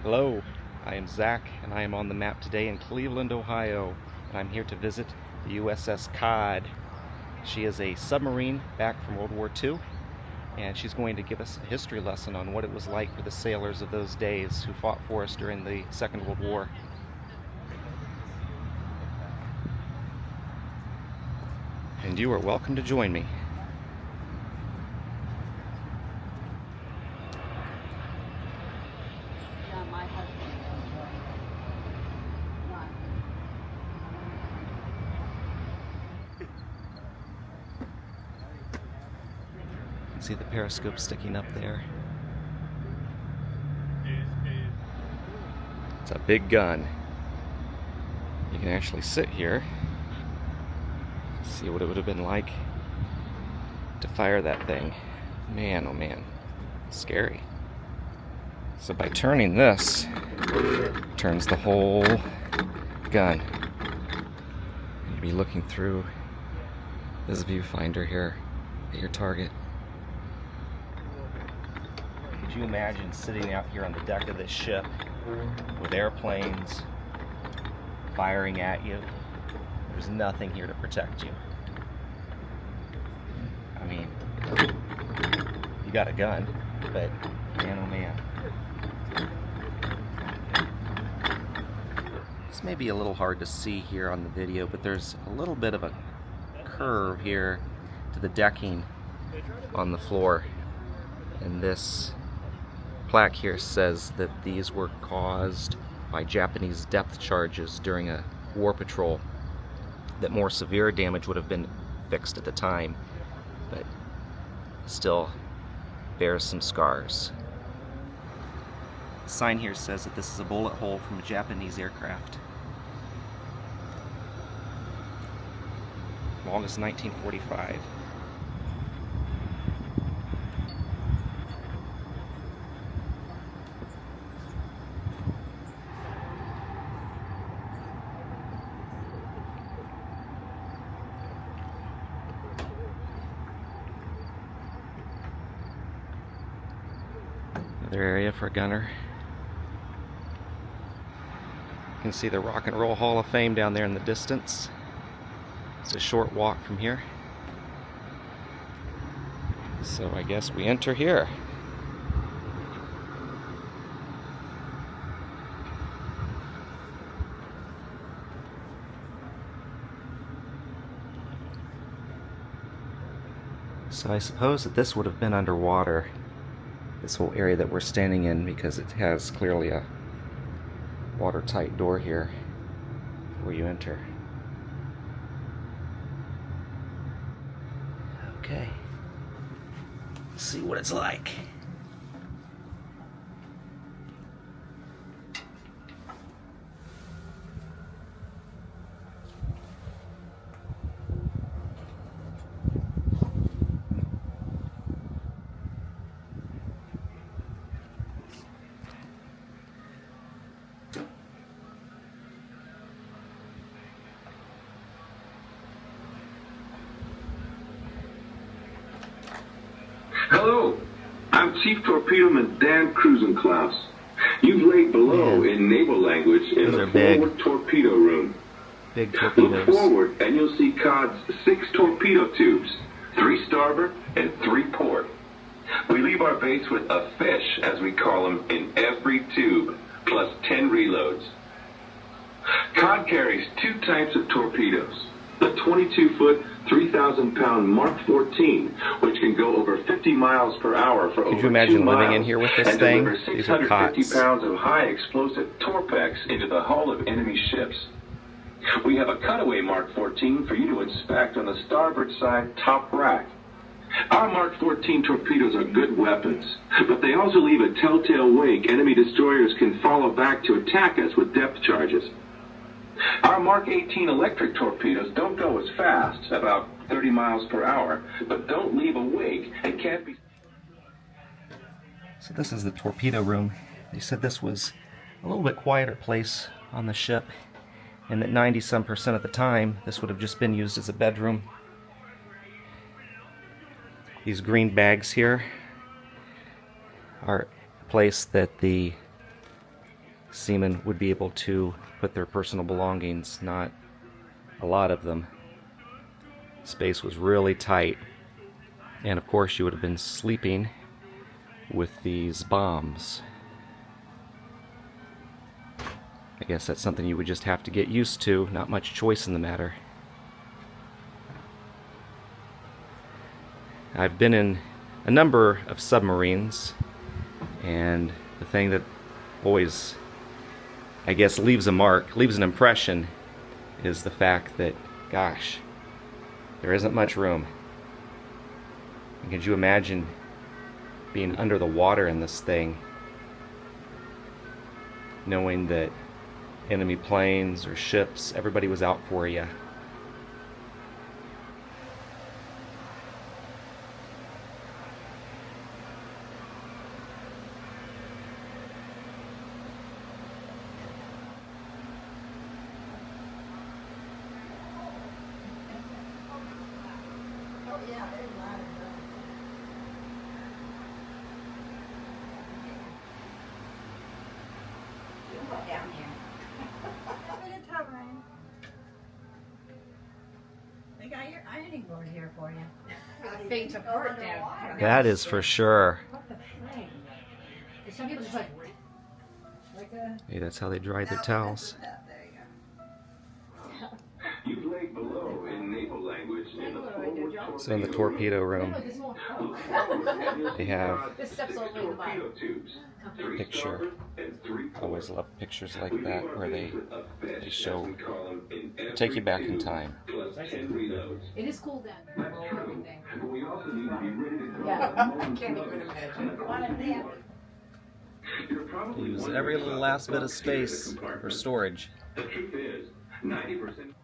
Hello, I am Zach, and I am on the map today in Cleveland, Ohio, and I'm here to visit the USS Cod. She is a submarine back from World War II, and she's going to give us a history lesson on what it was like for the sailors of those days who fought for us during the Second World War. And you are welcome to join me. See the periscope sticking up there. It's a big gun. You can actually sit here, see what it would have been like to fire that thing. Man, oh man, scary. So by turning this, it turns the whole gun. You'd be looking through this viewfinder here at your target. Could you imagine sitting out here on the deck of this ship with airplanes firing at you? There's nothing here to protect you. I mean, you got a gun, but man oh man. This may be a little hard to see here on the video, but there's a little bit of a curve here to the decking on the floor, and this plaque here says that these were caused by Japanese depth charges during a war patrol, that more severe damage would have been fixed at the time, but still bears some scars. The sign here says that this is a bullet hole from a Japanese aircraft. Longest 1945. Another area for a gunner. You can see the Rock and Roll Hall of Fame down there in the distance. It's a short walk from here. So I guess we enter here. So I suppose that this would have been underwater, this whole area that we're standing in, because it has clearly a watertight door here where you enter. Okay, let's see what it's like. Hello, I'm Chief Torpedoman Dan Cruisenklaus. You've laid below in naval language in the forward torpedo room. Big torpedoes. Look forward and you'll see Cod's 6 torpedo tubes, 3 starboard and 3 port. We leave our base with a fish, as we call them, in every tube, plus 10 reloads. Cod carries 2 types of torpedoes. The 22-foot, 3,000-pound Mark 14, which can go over 50 miles per hour for over 2 miles. Could you imagine living in here with this thing? These are cots. 650 pounds of high-explosive Torpex into the hull of enemy ships. We have a cutaway Mark 14 for you to inspect on the starboard side top rack. Our Mark 14 torpedoes are good weapons, but they also leave a telltale wake enemy destroyers can follow back to attack us with depth charges. Our Mark 18 electric torpedoes don't go as fast, about 30 miles per hour, but don't leave a wake and can't be... So this is the torpedo room. They said this was a little bit quieter place on the ship, and that 90-some% of the time this would have just been used as a bedroom. These green bags here are a place that the seamen would be able to put their personal belongings, not a lot of them. Space was really tight, and of course you would have been sleeping with these bombs. I guess that's something you would just have to get used to, not much choice in the matter. I've been in a number of submarines, and the thing that always, I guess, leaves a mark, leaves an impression, is the fact that, gosh, there isn't much room. And could you imagine being under the water in this thing, knowing that enemy planes or ships, everybody was out for you? Down here. They got your ironing board here for you. Thing to hurt down. That is for sure. What the thing? Some people just like a. Hey, that's how they dry their towels. You've laid below in naval language in the forward So in the torpedo room, they have This steps over in the bottom. a picture. I always love pictures like that where they show, take you back in time. It is cool down. We also need to be ready to go. Yeah, I can't even imagine. Use every little last bit of space for storage. The truth is, 90%.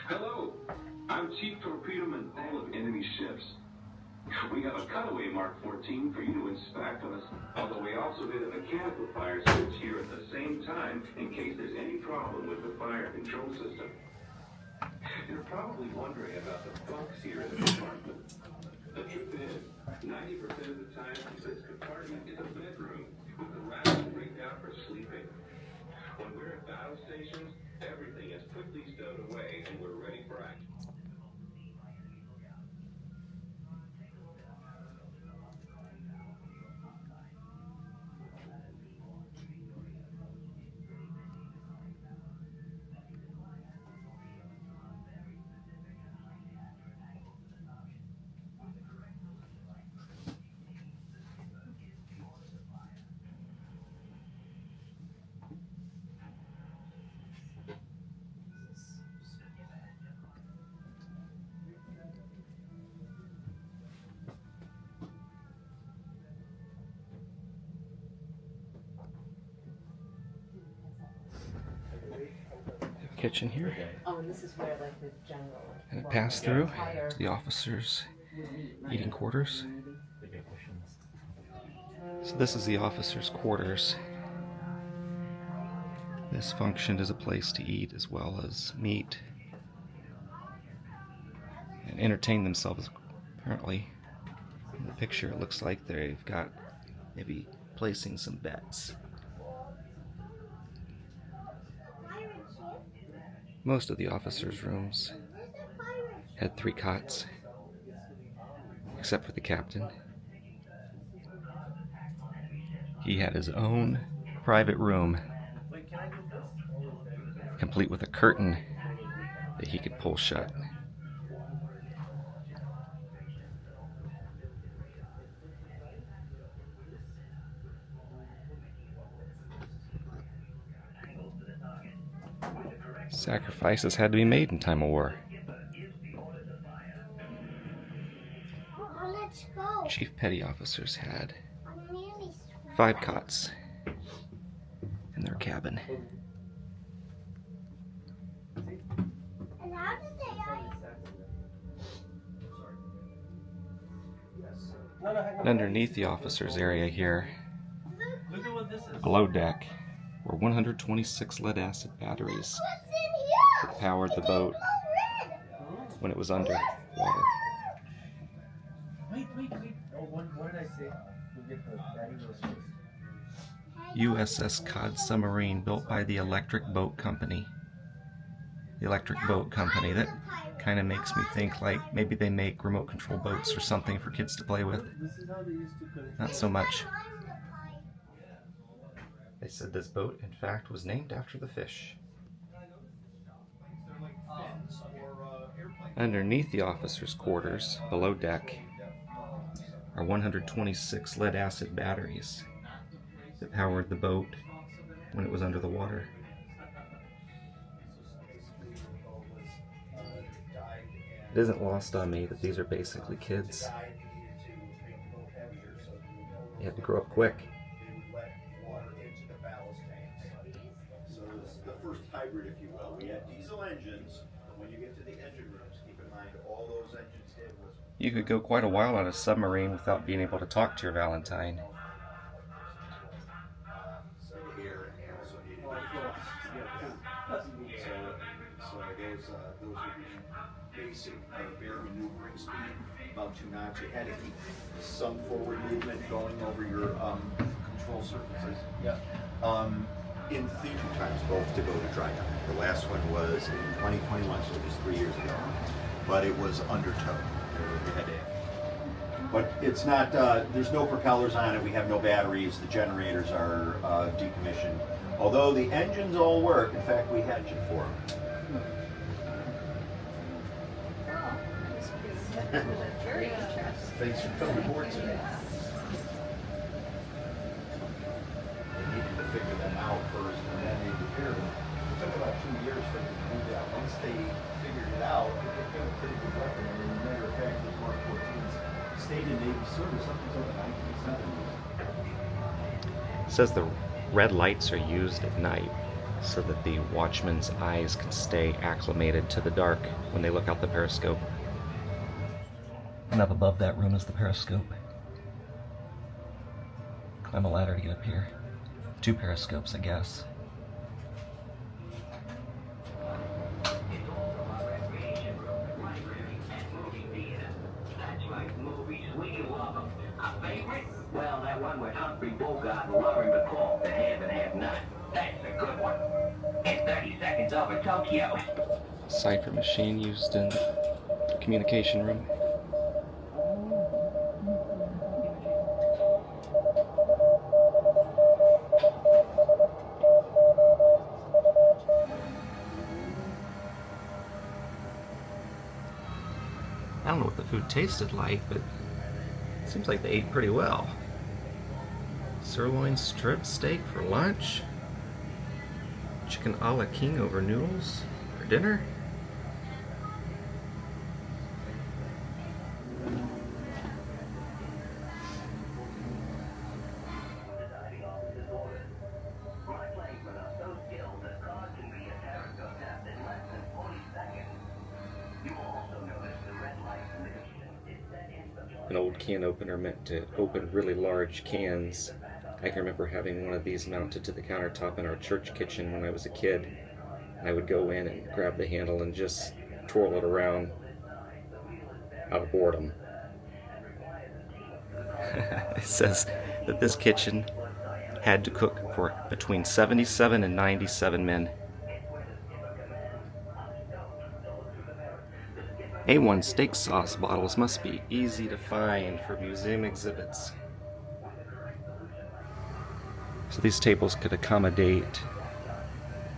Hello, I'm Chief Torpedoman all of enemy ships. We have a cutaway Mark 14 for you to inspect on us, although we also did a mechanical fire switch here at the same time in case there's any problem with the fire control system. You're probably wondering about the bunks here in the compartment. The truth is, 90% of the time, this compartment is a bedroom with the racks rigged out for sleeping. When we're at battle stations, everything is quickly stowed away and we're ready for action. Kitchen here, Oh, and this is where like the general. and it passed through the officers' eating quarters. So this is the officers' quarters. This functioned as a place to eat as well as meet and entertain themselves. Apparently, in the picture it looks like they've got maybe placing some bets. Most of the officers' rooms had 3 cots, except for the captain. He had his own private room, complete with a curtain that he could pull shut. Sacrifices had to be made in time of war. Let's go. Chief petty officers had 5 cots in their cabin. And how did they And underneath the officers' area here, below deck, were 126 lead-acid batteries What's in here? that powered the boat when it was under water. What did I say? You get the daddy roast first. USS Cod submarine built by the Electric Boat Company. The Electric Boat Company. That kind of makes me think like maybe they make remote control boats or something for kids to play with. This is how they used to cook. Not so much. They said this boat, in fact, was named after the fish. Underneath the officers' quarters, below deck, are 126 lead-acid batteries that powered the boat when it was under the water. It isn't lost on me that these are basically kids. You had to grow up quick. So this is the first hybrid, if you will. We had diesel engines. When you get to the engine rooms, keep in mind all those engines did was... You could go quite a while on a submarine without being able to talk to your Valentine. So here, and also needed... So those would be basic air maneuvering speed, about 2 knots. You had to keep some forward movement going over your control surfaces. Yeah. In theory, 2 times both to go to dry dock. The last one was in 2021, so just 3 years ago. But it was under tow. You had to, but it's not, there's no propellers on it. We have no batteries. The generators are decommissioned. Although the engines all work. In fact, we had you for them. Very interesting. Thanks for coming aboard today. They needed to figure them out first, and then they repaired them. It took about 2 years for them to do that. Once they figured it out, it became a pretty good weapon. And as a matter of fact, those Mark 14s stayed in Navy service up until the 1970s. It says the red lights are used at night so that the watchman's eyes can stay acclimated to the dark when they look out the periscope. And up above that room is the periscope. Climb a ladder to get up here. 2 periscopes, I guess. Well, that one with Humphrey Bogart and Lauren Bacall, the have and have not. That's a good one. In 30 seconds over Tokyo. Cipher machine used in the communication room. I don't know what the food tasted like, but it seems like they ate pretty well. Sirloin strip steak for lunch. Chicken a la king over noodles for dinner. An old can opener meant to open really large cans. I can remember having one of these mounted to the countertop in our church kitchen when I was a kid. I would go in and grab the handle and just twirl it around out of boredom. It says that this kitchen had to cook for between 77 and 97 men. A1 steak sauce bottles must be easy to find for museum exhibits. So these tables could accommodate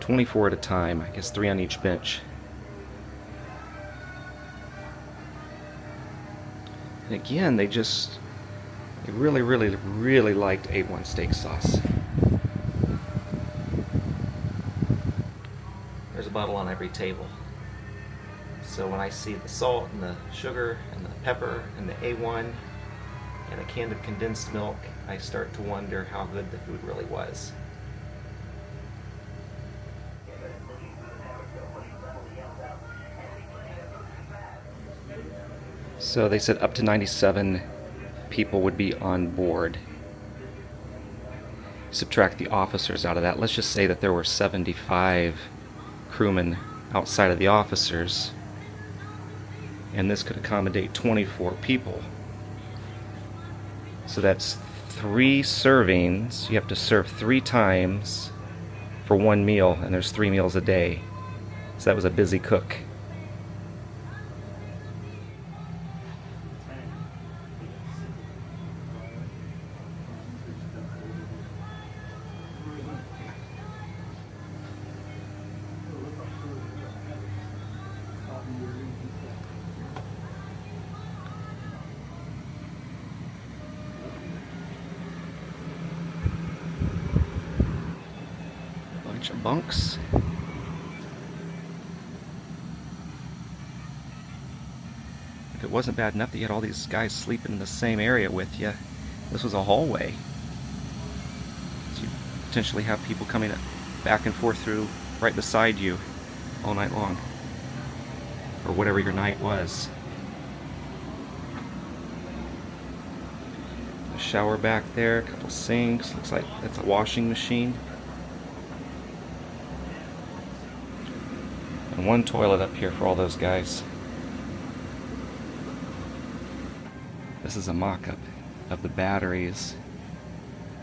24 at a time, I guess 3 on each bench. And again, they really liked A1 steak sauce. There's a bottle on every table. So when I see the salt and the sugar and the pepper and the A1 and a can of condensed milk, I start to wonder how good the food really was. So they said up to 97 people would be on board. Subtract the officers out of that. Let's just say that there were 75 crewmen outside of the officers, and this could accommodate 24 people. So that's 3 servings. You have to serve 3 times for 1 meal, and there's 3 meals a day. So that was a busy cook. Bunch of bunks. If it wasn't bad enough that you had all these guys sleeping in the same area with you, this was a hallway. So you potentially have people coming back and forth through right beside you all night long, or whatever your night was. A shower back there, a couple sinks, looks like that's a washing machine. And 1 toilet up here for all those guys. This is a mock-up of the batteries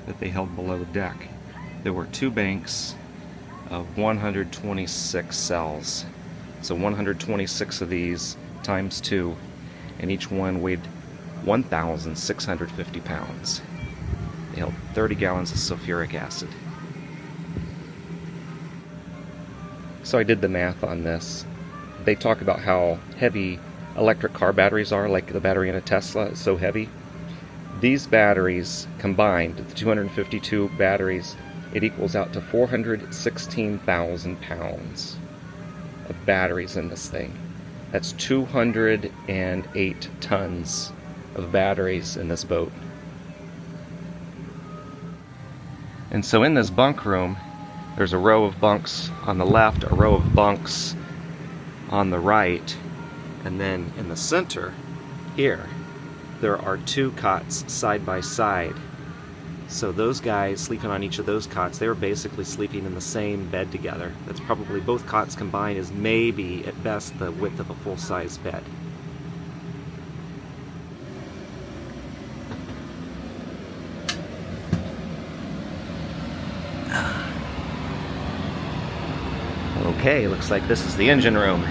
that they held below deck. There were 2 banks of 126 cells. So 126 of these times 2, and each one weighed 1,650 pounds. They held 30 gallons of sulfuric acid. So I did the math on this. They talk about how heavy electric car batteries are, like the battery in a Tesla is so heavy. These batteries combined, the 252 batteries, it equals out to 416,000 pounds of batteries in this thing. That's 208 tons of batteries in this boat. And so in this bunk room, there's a row of bunks on the left, a row of bunks on the right, and then in the center here, there are 2 cots side by side. So those guys sleeping on each of those cots, they were basically sleeping in the same bed together. That's probably, both cots combined is maybe at best the width of a full-size bed. Okay, looks like this is the engine room.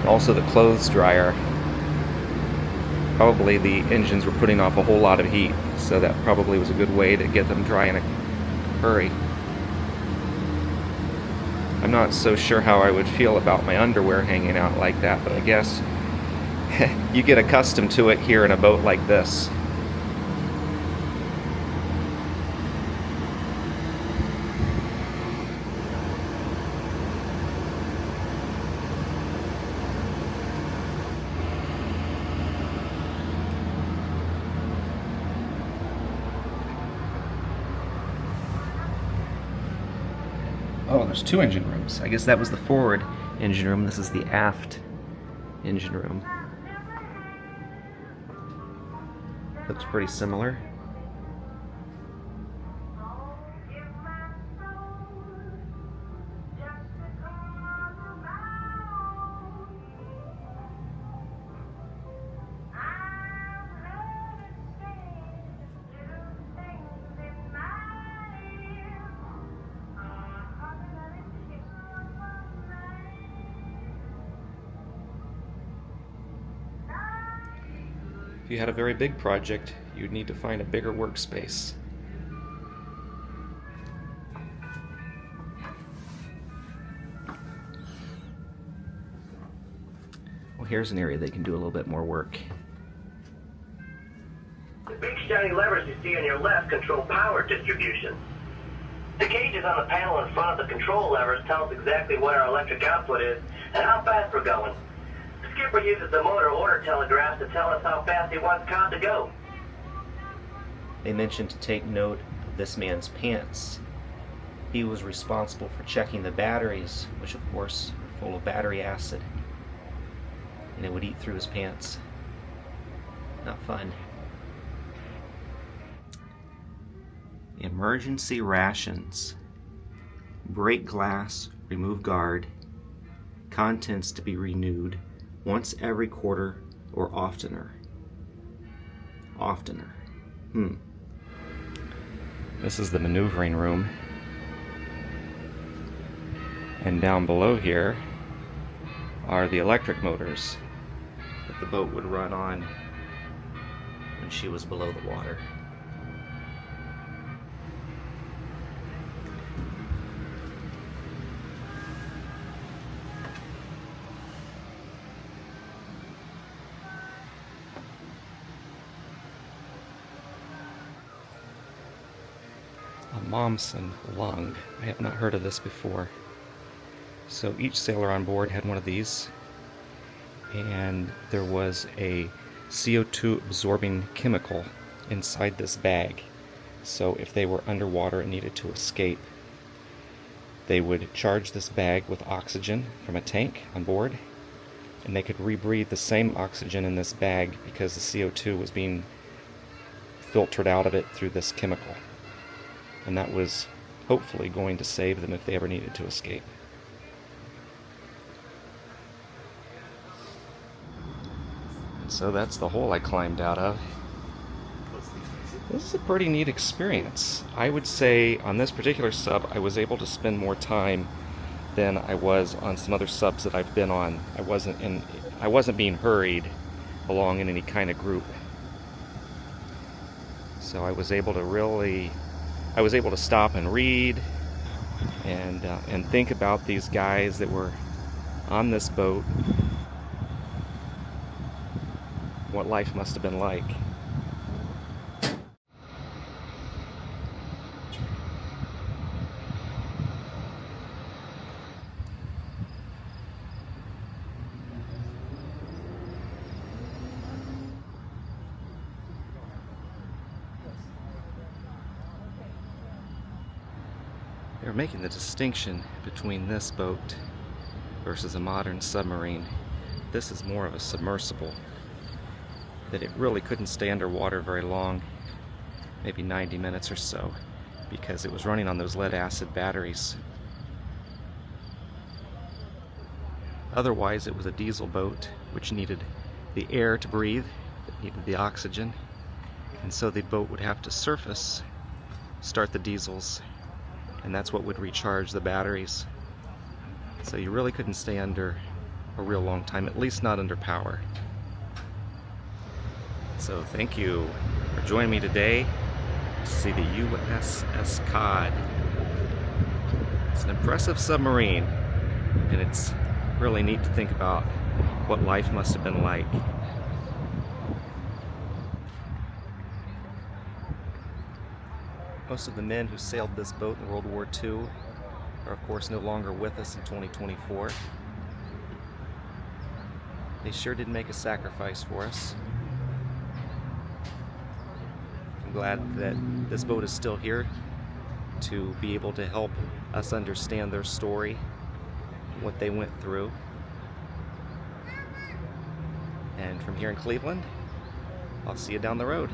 Also the clothes dryer. Probably the engines were putting off a whole lot of heat, so that probably was a good way to get them dry in a hurry. I'm not so sure how I would feel about my underwear hanging out like that, but I guess you get accustomed to it here in a boat like this. Oh, there's 2 engine rooms. I guess that was the forward engine room. This is the aft engine room. Looks pretty similar. If you had a very big project, you'd need to find a bigger workspace. Well, here's an area they can do a little bit more work. The big shiny levers you see on your left control power distribution. The gauges on the panel in front of the control levers tell us exactly what our electric output is and how fast we're going. The skipper uses the motor order telegraph to tell us how fast he wants Cod to go. They mentioned to take note of this man's pants. He was responsible for checking the batteries, which of course are full of battery acid, and it would eat through his pants. Not fun. Emergency rations. Break glass, remove guard. contents to be renewed once every quarter or oftener. Oftener. This is the maneuvering room. And down below here are the electric motors that the boat would run on when she was below the water. A Momsen lung. I have not heard of this before. So each sailor on board had one of these, and there was a CO2 absorbing chemical inside this bag. So if they were underwater and needed to escape, they would charge this bag with oxygen from a tank on board, and they could rebreathe the same oxygen in this bag because the CO2 was being filtered out of it through this chemical. And that was hopefully going to save them if they ever needed to escape. So that's the hole I climbed out of. This is a pretty neat experience. I would say on this particular sub I was able to spend more time than I was on some other subs that I've been on. I wasn't being hurried along in any kind of group. So I was able to stop and read and think about these guys that were on this boat. What life must have been like. They're making the distinction between this boat versus a modern submarine. This is more of a submersible, that it really couldn't stay underwater very long, maybe 90 minutes or so, because it was running on those lead acid batteries. Otherwise it was a diesel boat which needed the air to breathe, it needed the oxygen, and so the boat would have to surface, start the diesels, and that's what would recharge the batteries. So you really couldn't stay under a real long time, at least not under power. So thank you for joining me today to see the USS Cod. It's an impressive submarine, and it's really neat to think about what life must have been like. Most of the men who sailed this boat in World War II are of course no longer with us in 2024. They sure did make a sacrifice for us. I'm glad that this boat is still here to be able to help us understand their story, what they went through. And from here in Cleveland, I'll see you down the road.